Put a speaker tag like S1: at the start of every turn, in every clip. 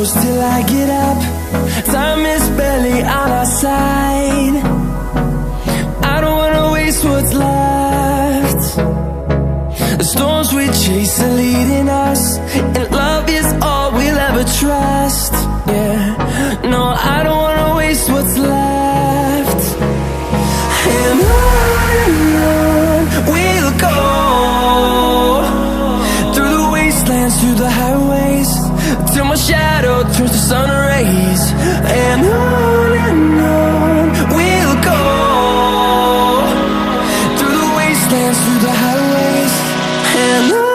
S1: close till I get up. Time is barely on our side. I don't wanna waste what's left. The storms we chase are leading us, and love is all we'll ever trust. Yeah, no, I don't wanna waste what's left. And on we'll go, through the wastelands, through the highways, till my shadow turns to sun rays. And on we'll go, through the wastelands, through the highways, and on.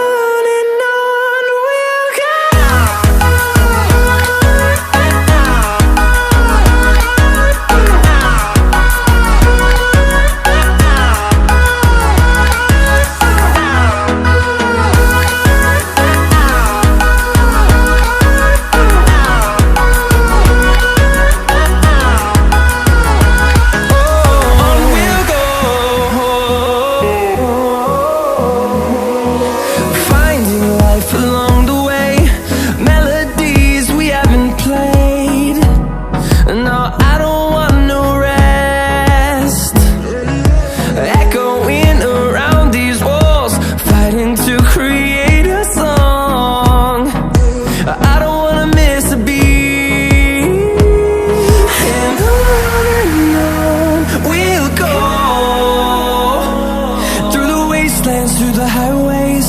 S1: Through the highways,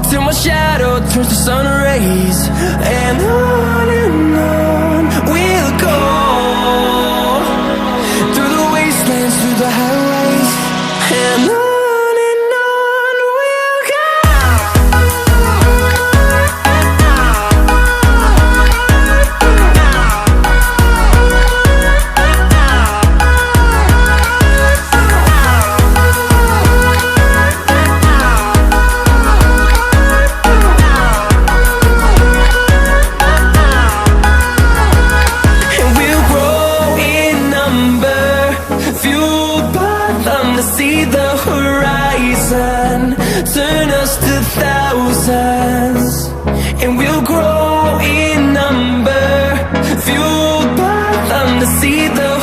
S1: till my shadow turns to sun rays. And on we'll go, through the wastelands, through the highways, and on. See the horizon, turn us to thousands, and we'll grow in number, fueled by them to see the